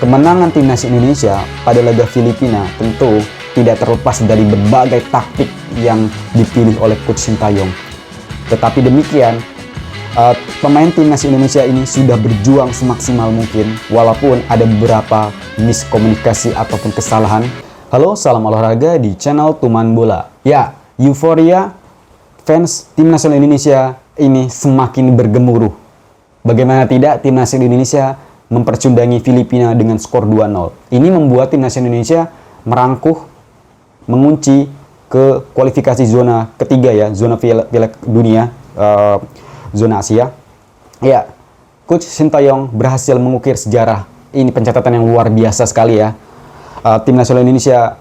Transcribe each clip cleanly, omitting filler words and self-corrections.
Kemenangan timnas Indonesia pada laga Filipina tentu tidak terlepas dari berbagai taktik yang dipilih oleh Coach Sintayong. Tetapi demikian, pemain timnas Indonesia ini sudah berjuang semaksimal mungkin walaupun ada beberapa miskomunikasi ataupun kesalahan. Halo, salam olahraga di channel Tuman Bola. Ya, euforia fans timnas Indonesia ini semakin bergemuruh. Bagaimana tidak, timnas Indonesia mempercundangi Filipina dengan skor 2-0. Ini membuat timnas Indonesia merangkuh, mengunci ke kualifikasi zona ketiga ya, zona Piala Dunia, zona Asia. Ya, Coach Sintayong berhasil mengukir sejarah. Ini pencatatan yang luar biasa sekali ya. Tim nasional Indonesia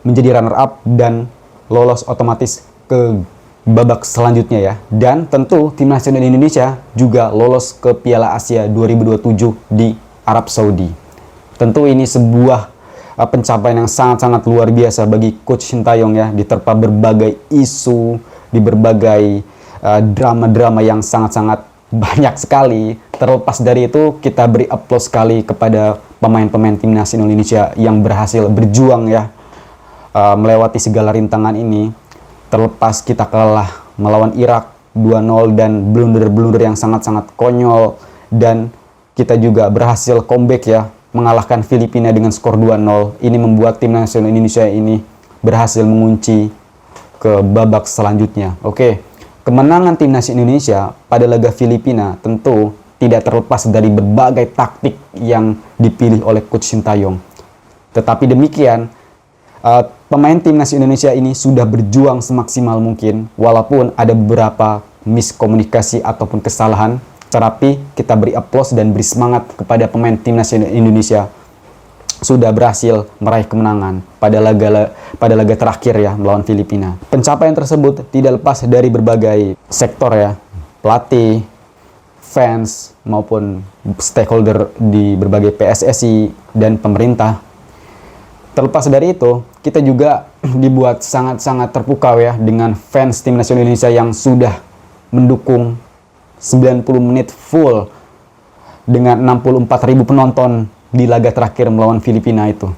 menjadi runner up dan lolos otomatis ke babak selanjutnya ya. Dan tentu tim nasional Indonesia juga lolos ke Piala Asia 2027 di Arab Saudi. Tentu ini sebuah pencapaian yang sangat-sangat luar biasa bagi Coach Sintayong ya, diterpa berbagai isu, di berbagai drama-drama yang sangat-sangat banyak sekali. Terlepas dari itu, kita beri aplaus sekali kepada pemain-pemain timnas Indonesia yang berhasil berjuang ya, melewati segala rintangan ini. Terlepas kita kalah melawan Irak 2-0 dan blunder-blunder yang sangat-sangat konyol, dan kita juga berhasil comeback ya, mengalahkan Filipina dengan skor 2-0. Ini membuat tim nasional Indonesia ini berhasil mengunci ke babak selanjutnya. Oke, kemenangan timnas Indonesia pada laga Filipina tentu tidak terlepas dari berbagai taktik yang dipilih oleh Coach Sintayong. Tetapi demikian, pemain timnas Indonesia ini sudah berjuang semaksimal mungkin walaupun ada beberapa miskomunikasi ataupun kesalahan. Tetapi kita beri aplaus dan beri semangat kepada pemain timnas Indonesia sudah berhasil meraih kemenangan pada laga terakhir ya, melawan Filipina. Pencapaian tersebut tidak lepas dari berbagai sektor ya, pelatih, fans maupun stakeholder di berbagai PSSI dan pemerintah. Terlepas dari itu, kita juga dibuat sangat-sangat terpukau ya dengan fans tim nasional Indonesia yang sudah mendukung 90 menit full dengan 64.000 penonton di laga terakhir melawan Filipina itu.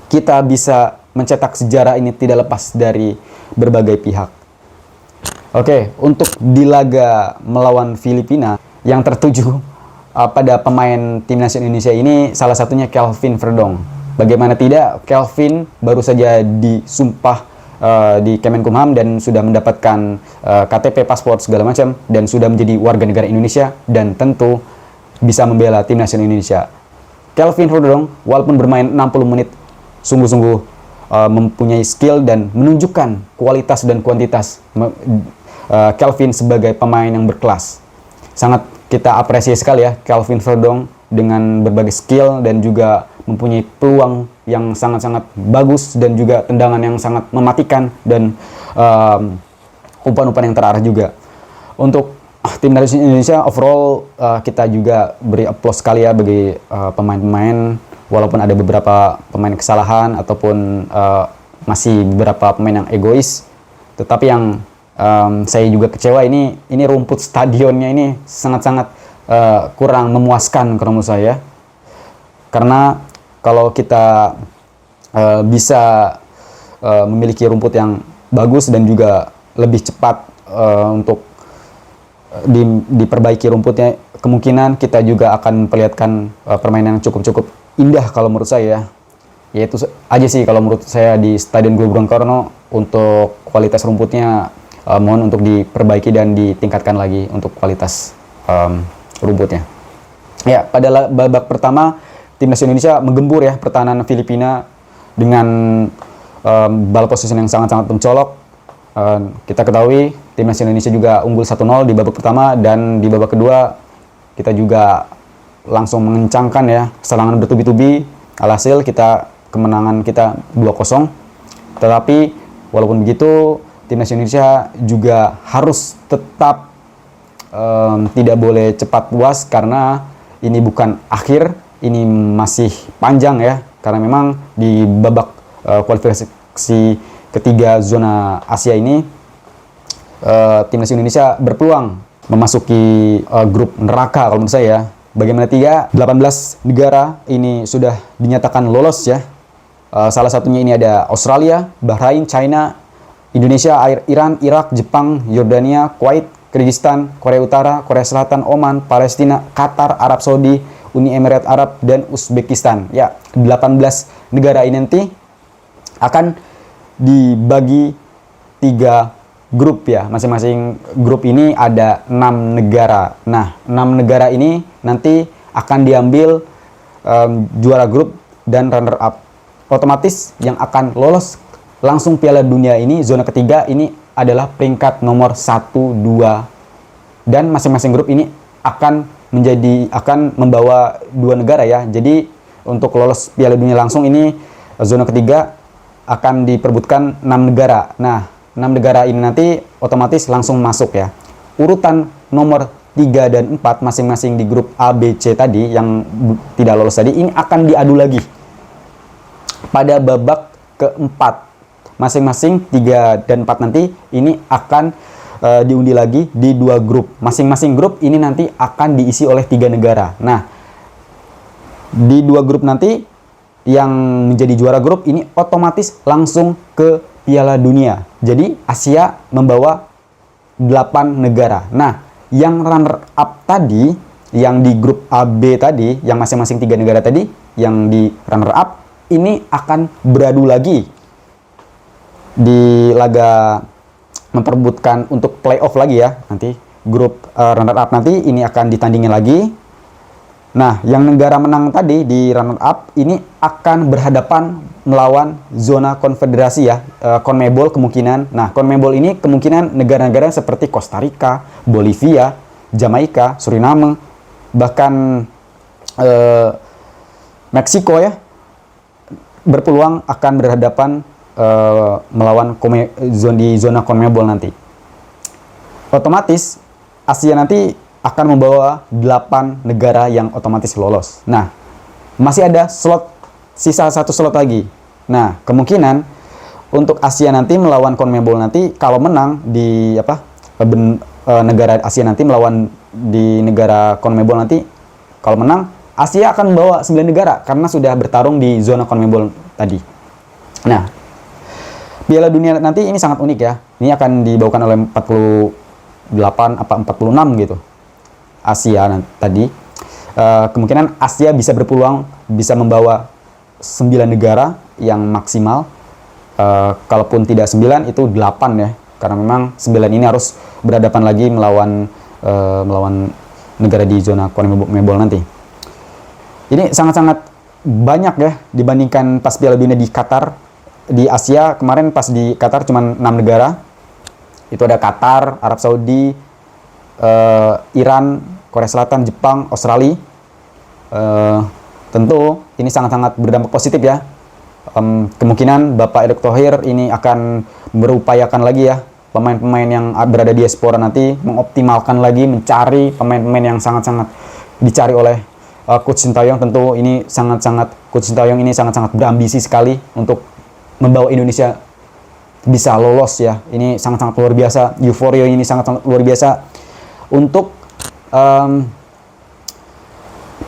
Kita bisa mencetak sejarah ini tidak lepas dari berbagai pihak. Oke, untuk di laga melawan Filipina yang tertuju pada pemain timnas Indonesia ini salah satunya Kelvin Verdong. Bagaimana tidak, Kelvin baru saja disumpah di Kemenkumham dan sudah mendapatkan KTP, paspor segala macam, dan sudah menjadi warga negara Indonesia dan tentu bisa membela tim nasional Indonesia. Kelvin Verdong walaupun bermain 60 menit sungguh-sungguh mempunyai skill dan menunjukkan kualitas dan kuantitas. Kelvin sebagai pemain yang berkelas. Sangat kita apresiasi sekali ya Kelvin Verdong dengan berbagai skill dan juga mempunyai peluang yang sangat-sangat bagus dan juga tendangan yang sangat mematikan dan umpan-umpan yang terarah juga. Untuk tim nasional Indonesia overall kita juga beri aplaus sekali ya bagi pemain-pemain, walaupun ada beberapa pemain kesalahan ataupun masih beberapa pemain yang egois, tetapi yang saya juga kecewa ini rumput stadionnya ini sangat-sangat kurang memuaskan menurut saya, karena kalau kita bisa memiliki rumput yang bagus dan juga lebih cepat untuk diperbaiki rumputnya, kemungkinan kita juga akan memperlihatkan permainan yang cukup indah kalau menurut saya. Yaitu aja sih kalau menurut saya di Stadion Gelora Bung Karno, untuk kualitas rumputnya mohon untuk diperbaiki dan ditingkatkan lagi untuk kualitas rumputnya. Ya, pada babak pertama timnas Indonesia menggembur ya pertahanan Filipina dengan ball position yang sangat-sangat mencolok. Kita ketahui timnas Indonesia juga unggul 1-0 di babak pertama, dan di babak kedua kita juga langsung mengencangkan ya serangan bertubi-tubi. Alhasil kemenangan kita 2-0. Tetapi walaupun begitu, timnas Indonesia juga harus tetap tidak boleh cepat puas, karena ini bukan akhir, ini masih panjang ya, karena memang di babak kualifikasi ketiga zona Asia ini timnas Indonesia berpeluang memasuki grup neraka kalau menurut saya. Bagaimana 18 negara ini sudah dinyatakan lolos ya. Salah satunya ini ada Australia, Bahrain, China, Indonesia, Iran, Irak, Jepang, Yordania, Kuwait, Kyrgyzstan, Korea Utara, Korea Selatan, Oman, Palestina, Qatar, Arab Saudi, Uni Emirat Arab, dan Uzbekistan. Ya, 18 negara ini nanti akan dibagi 3 grup ya. Masing-masing grup ini ada 6 negara. Nah, 6 negara ini nanti akan diambil juara grup dan runner up. Otomatis yang akan lolos langsung Piala Dunia ini, zona ketiga ini adalah peringkat nomor 1, 2. Dan masing-masing grup ini akan membawa 2 negara ya. Jadi untuk lolos Piala Dunia langsung ini, zona ketiga akan diperbutkan 6 negara. Nah, 6 negara ini nanti otomatis langsung masuk ya. Urutan nomor 3 dan 4 masing-masing di grup A, B, C tadi yang tidak lolos tadi, ini akan diadu lagi pada babak keempat. Masing-masing 3 dan 4 nanti ini akan diundi lagi di 2 grup. Masing-masing grup ini nanti akan diisi oleh 3 negara. Nah, di 2 grup nanti yang menjadi juara grup ini otomatis langsung ke Piala Dunia. Jadi Asia membawa 8 negara. Nah, yang runner up tadi, yang di grup A, B tadi, yang masing-masing 3 negara tadi, yang di runner up ini akan beradu lagi di laga memperebutkan untuk playoff lagi ya. Nanti grup runner up nanti ini akan ditandingin lagi. Nah, yang negara menang tadi di runner up ini akan berhadapan melawan zona konfederasi ya, CONMEBOL kemungkinan. Nah, CONMEBOL ini kemungkinan negara-negara seperti Costa Rica, Bolivia, Jamaika, Suriname, bahkan Meksiko ya, berpeluang akan berhadapan melawan di zona CONMEBOL nanti. Otomatis Asia nanti akan membawa 8 negara yang otomatis lolos. Nah, masih ada sisa 1 slot lagi. Nah, kemungkinan untuk Asia nanti melawan CONMEBOL nanti, kalau menang di negara Asia nanti melawan di negara CONMEBOL nanti, kalau menang Asia akan membawa 9 negara karena sudah bertarung di zona CONMEBOL tadi. Nah, Piala Dunia nanti ini sangat unik ya. Ini akan dibawakan oleh 48 apa 46 gitu. Asia tadi. Kemungkinan Asia bisa berpeluang bisa membawa 9 negara yang maksimal. Kalaupun tidak 9 itu 8 ya. Karena memang 9 ini harus berhadapan lagi melawan negara di zona CONMEBOL nanti. Ini sangat-sangat banyak ya dibandingkan pas Piala Dunia di Qatar. Di Asia kemarin pas di Qatar cuma 6 negara. Itu ada Qatar, Arab Saudi, Iran, Korea Selatan, Jepang, Australia. Tentu ini sangat-sangat berdampak positif ya. Kemungkinan Bapak Erick Thohir ini akan berupayakan lagi ya pemain-pemain yang berada di diaspora nanti, mengoptimalkan lagi, mencari pemain-pemain yang sangat-sangat dicari oleh Coach Sintayong. Tentu ini Coach Sintayong ini sangat-sangat berambisi sekali untuk membawa Indonesia bisa lolos ya. Ini sangat-sangat luar biasa. Euforia ini sangat-sangat luar biasa. Untuk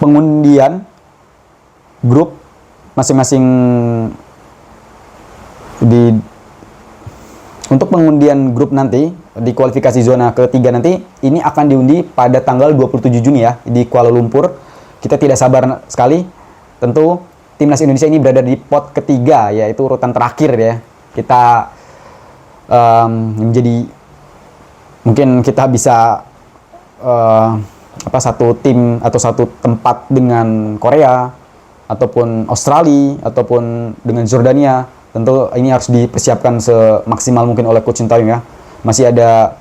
pengundian grup masing-masing untuk pengundian grup nanti di kualifikasi zona ketiga nanti ini akan diundi pada tanggal 27 Juni ya di Kuala Lumpur. Kita tidak sabar sekali. Tentu Timnas Indonesia ini berada di pot ketiga, yaitu urutan terakhir ya. Kita menjadi mungkin kita bisa satu tim atau satu tempat dengan Korea ataupun Australia ataupun dengan Jordania. Tentu ini harus dipersiapkan semaksimal mungkin oleh Coach Sintayong ya. Masih ada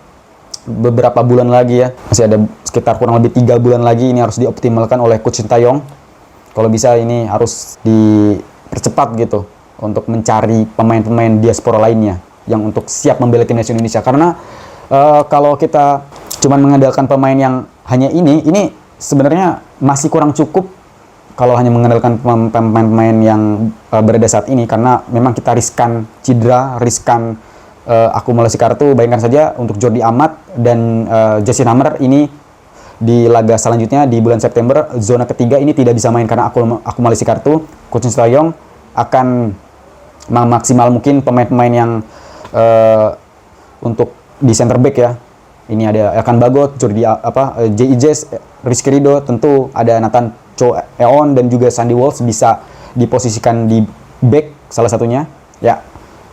beberapa bulan lagi ya. Masih ada sekitar kurang lebih 3 bulan lagi ini harus dioptimalkan oleh Coach Sintayong. Kalau bisa ini harus dipercepat gitu untuk mencari pemain-pemain diaspora lainnya yang untuk siap membela timnas Indonesia. Karena kalau kita cuma mengandalkan pemain yang hanya ini sebenarnya masih kurang cukup kalau hanya mengandalkan pemain-pemain yang berada saat ini, karena memang kita riskan cedera, riskan akumulasi kartu. Bayangkan saja untuk Jordi Amat dan Jesse Nummer ini di laga selanjutnya di bulan September, zona ketiga ini tidak bisa main karena akumulasi kartu. Coach Shin Tae-yong akan maksimal mungkin pemain-pemain yang untuk di center back ya. Ini ada Elkan Bagot, J.I.J, Rizky Ridho, tentu ada Nathan Cho Eon dan juga Sandy Walsh bisa diposisikan di back salah satunya. Ya,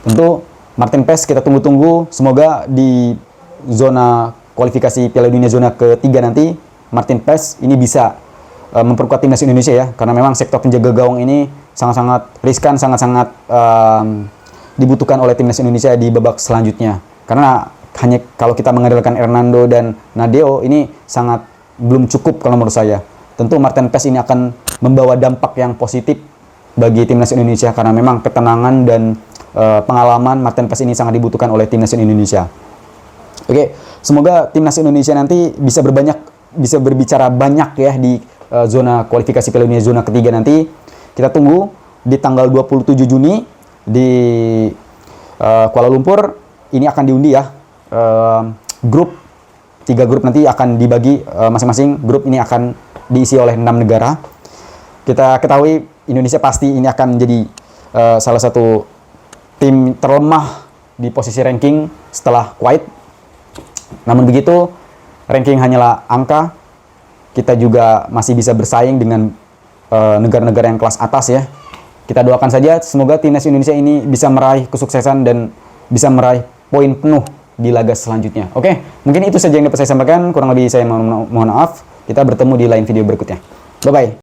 tentu Martin Paes kita tunggu-tunggu, semoga di zona kualifikasi Piala Dunia zona ketiga nanti Martin Paes ini bisa memperkuat timnas Indonesia ya, karena memang sektor penjaga gawang ini sangat-sangat riskan, sangat-sangat dibutuhkan oleh timnas Indonesia di babak selanjutnya. Karena hanya kalau kita mengandalkan Hernando dan Nadeo ini sangat belum cukup kalau menurut saya. Tentu Martin Paes ini akan membawa dampak yang positif bagi timnas Indonesia karena memang ketenangan dan pengalaman Martin Paes ini sangat dibutuhkan oleh timnas Indonesia. Oke, semoga timnas Indonesia nanti bisa berbicara banyak ya di zona kualifikasi Piala Dunia zona ketiga nanti. Kita tunggu di tanggal 27 Juni di Kuala Lumpur. Ini akan diundi ya. Grup 3 grup nanti akan dibagi masing-masing grup ini akan diisi oleh 6 negara. Kita ketahui Indonesia pasti ini akan menjadi salah satu tim terlemah di posisi ranking setelah Kuwait. Namun begitu, ranking hanyalah angka. Kita juga masih bisa bersaing dengan negara-negara yang kelas atas ya. Kita doakan saja semoga timnas Indonesia ini bisa meraih kesuksesan dan bisa meraih poin penuh di laga selanjutnya. Oke, mungkin itu saja yang dapat saya sampaikan. Kurang lebih saya mohon maaf. Kita bertemu di lain video berikutnya. Bye-bye.